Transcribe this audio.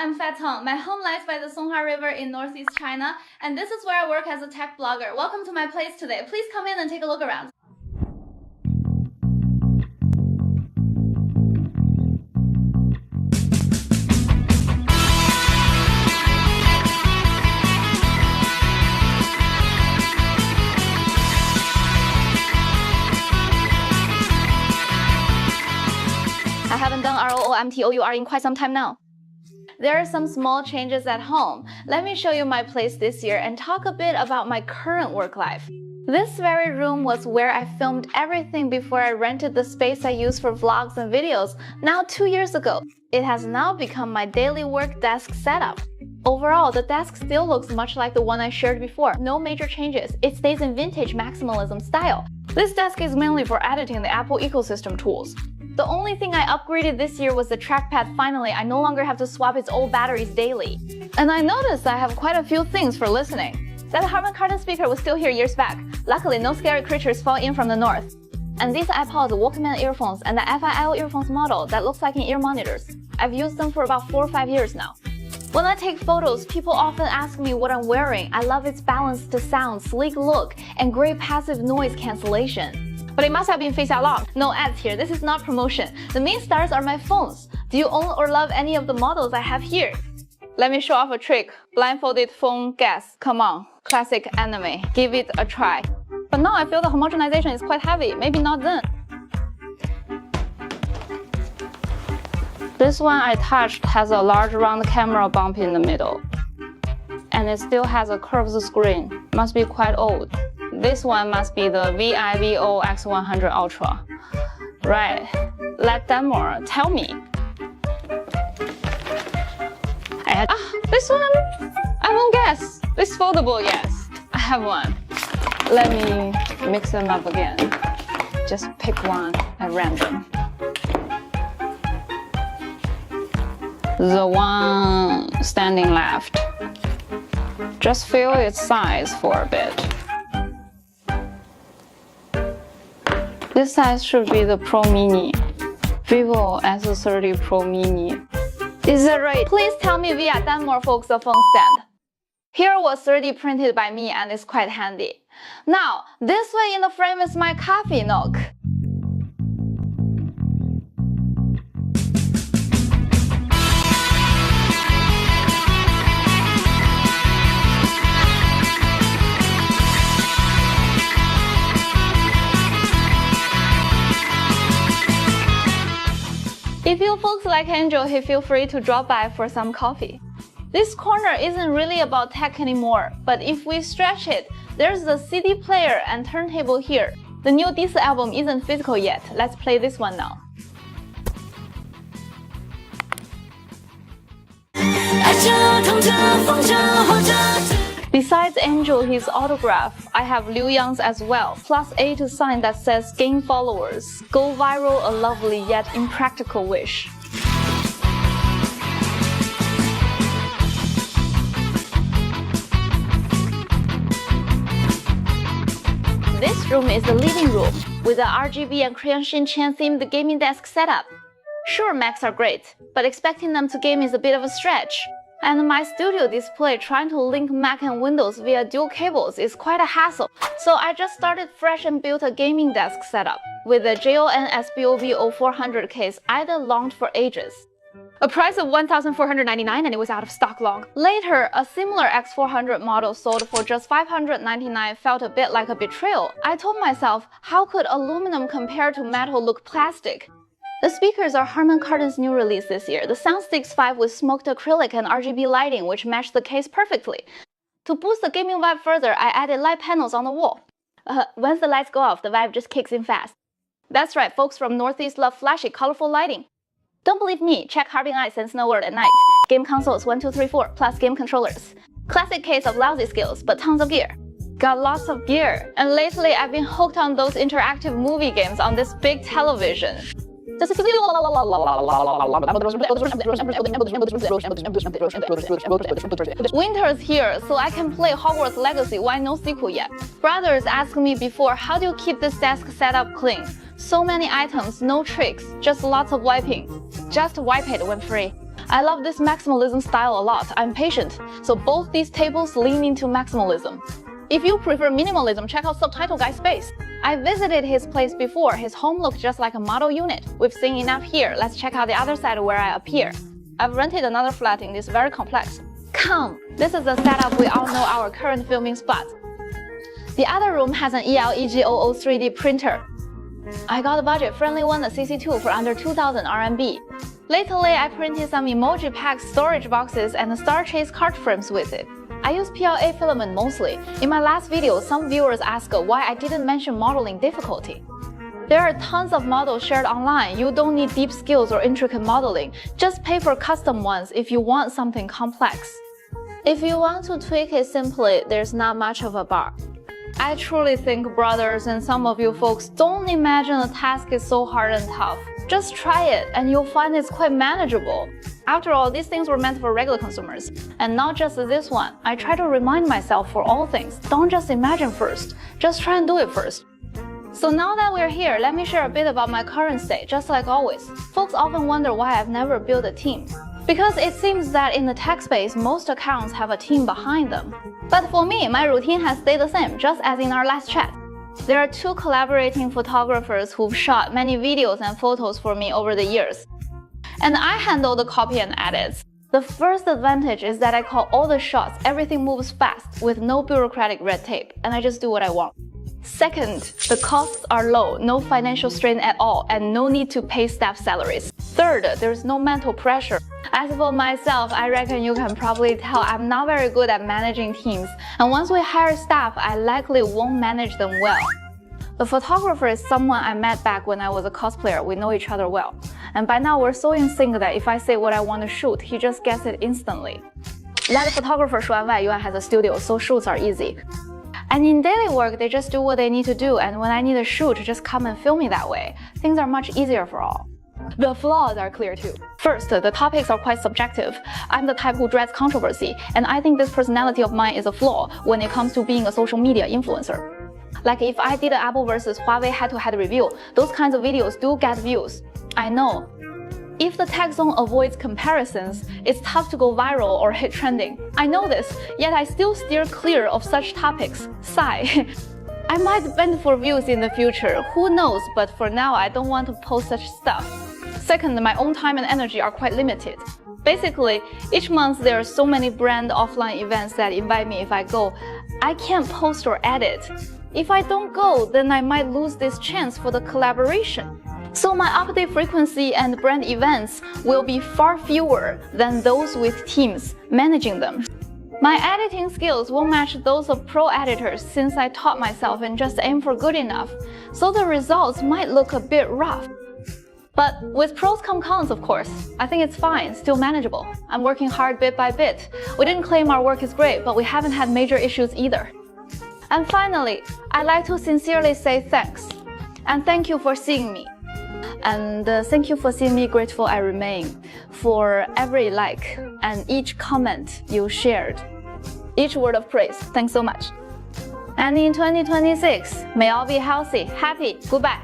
I'm Fatong. My home lies by the Songhua River in northeast China, and this is where I work as a tech blogger. Welcome to my place today. Please come in and take a look around. I haven't done ROOMTOUR in quite some time now. There are some small changes at home. Let me show you my place this year and talk a bit about my current work life. This very room was where I filmed everything before I rented the space I use for vlogs and videos now 2 years ago. It has now become my daily work desk setup. Overall, the desk still looks much like the one I shared before. No major changes. It stays in vintage maximalism style. This desk is mainly for editing the Apple ecosystem tools. The only thing I upgraded this year was the trackpad. Finally, I no longer have to swap its old batteries daily. And I noticed I have quite a few things for listening. That Harbin Huaqiangbei speaker was still here years back. Luckily, no scary creatures fall in from the north. And these iPods Walkman earphones and the FIL earphones model that looks like in ear monitors. I've used them for about 4 or 5 years now. When I take photos, people often ask me what I'm wearing. I love its balanced sound, sleek look, and great passive noise cancellation. But it must have been Face Out Loud. No ads here, this is not promotion. The main stars are my phones. Do you own or love any of the models I have here? Let me show off a trick. Blindfolded phone guess. Come on, classic anime. Give it a try. But now I feel the homogenization is quite heavy. Maybe not then. This one I touched has a large round camera bump in the middle. And it still has a curved screen. Must be quite old. This one must be the VIVO X100 Ultra. Right, let Denmark tell me. This one? I won't guess. This foldable, yes. I have one. Let me mix them up again. Just pick one at random. The one standing left. Just feel its size for a bit. This size should be the Pro Mini. Vivo S30 Pro Mini. Is that right? Please tell me via Denmark folks the phone stand. Here was 3D printed by me and it's quite handy. Now, this way in the frame is my coffee nook. If you folks like Angel, feel free to drop by for some coffee. This corner isn't really about tech anymore, but if we stretch it, there's the CD player and turntable here. The new Dis album isn't physical yet. Let's play this one now. Besides Angel, his autograph, I have Liu Yang's as well, plus a sign that says gain followers, go viral, a lovely yet impractical wish. This room is the living room, with the RGB and Crayon Shin-Chan themed gaming desk setup. Sure, Macs are great, but expecting them to game is a bit of a stretch. And my studio display trying to link Mac and Windows via dual cables is quite a hassle. So I just started fresh and built a gaming desk setup with the JON SBOV 0400 case either longed for ages. A price of $1,499 and it was out of stock long. Later, a similar X400 model sold for just $599 felt a bit like a betrayal. I told myself, how could aluminum compared to metal look plastic? The speakers are Harman Kardon's new release this year, the Soundsticks 5 with smoked acrylic and RGB lighting which match the case perfectly. To boost the gaming vibe further, I added light panels on the wall. Once the lights go off, the vibe just kicks in fast. That's right, folks from Northeast love flashy, colorful lighting. Don't believe me? Check Harbin Ice and Snow World at night. Game consoles 1, 2, 3, 4, plus game controllers. Classic case of lousy skills, but tons of gear. Got lots of gear. And lately I've been hooked on those interactive movie games on this big television. Winter's here, so I can play Hogwarts Legacy. Why no sequel yet? Brothers asked me before, how do you keep this desk set up clean? So many items, no tricks, just lots of wiping. Just wipe it when free. I love this maximalism style a lot. I'm patient, so both these tables lean into maximalism. If you prefer minimalism, check out Subtitle Guy's space. I visited his place before. His home looked just like a model unit. We've seen enough here. Let's check out the other side where I appear. I've rented another flat in this very complex. Come! This is the setup we all know, our current filming spot. The other room has an ELEG00 3D printer. I got a budget-friendly one, a CC2 for under 2,000 RMB. Lately, I printed some emoji pack storage boxes and Star Chase card frames with it. I use PLA filament mostly. In my last video, some viewers asked why I didn't mention modeling difficulty. There are tons of models shared online. You don't need deep skills or intricate modeling. Just pay for custom ones if you want something complex. If you want to tweak it simply, there's not much of a bar. I truly think, brothers, and some of you folks, don't imagine the task is so hard and tough. Just try it, and you'll find it's quite manageable. After all, these things were meant for regular consumers, and not just this one. I try to remind myself for all things, don't just imagine first, just try and do it first. So now that we're here, let me share a bit about my current state, just like always. Folks often wonder why I've never built a team. Because it seems that in the tech space, most accounts have a team behind them. But for me, my routine has stayed the same, just as in our last chat. There are 2 collaborating photographers who've shot many videos and photos for me over the years. And I handle the copy and edits. The first advantage is that I call all the shots, everything moves fast, with no bureaucratic red tape, and I just do what I want. Second, the costs are low, no financial strain at all, and no need to pay staff salaries. Third, there's no mental pressure. As for myself, I reckon you can probably tell I'm not very good at managing teams, and once we hire staff, I likely won't manage them well. The photographer is someone I met back when I was a cosplayer. We know each other well. And by now, we're so in sync that if I say what I want to shoot, he just gets it instantly. Let the photographer 说完外, Yuan has a studio, so shoots are easy. And in daily work, they just do what they need to do, and when I need a shoot, just come and film me that way. Things are much easier for all. The flaws are clear too. First, the topics are quite subjective. I'm the type who dreads controversy, and I think this personality of mine is a flaw when it comes to being a social media influencer. Like if I did an Apple versus Huawei head-to-head review, those kinds of videos do get views. I know. If the tech zone avoids comparisons, it's tough to go viral or hit trending. I know this, yet I still steer clear of such topics. Sigh. I might bend for views in the future, who knows, but for now I don't want to post such stuff. Second, my own time and energy are quite limited. Basically, each month there are so many brand offline events that invite me if I go. I can't post or edit. If I don't go, then I might lose this chance for the collaboration. So my update frequency and brand events will be far fewer than those with teams managing them. My editing skills won't match those of pro editors since I taught myself and just aim for good enough, so the results might look a bit rough. But with pros come cons, of course. I think it's fine, still manageable. I'm working hard bit by bit. We didn't claim our work is great, but we haven't had major issues either. And finally, I'd like to sincerely say thanks. And thank you for seeing me. And thank you for seeing me grateful I remain, for every like and each comment you shared. Each word of praise, thanks so much. And in 2026, may all be healthy, happy, goodbye.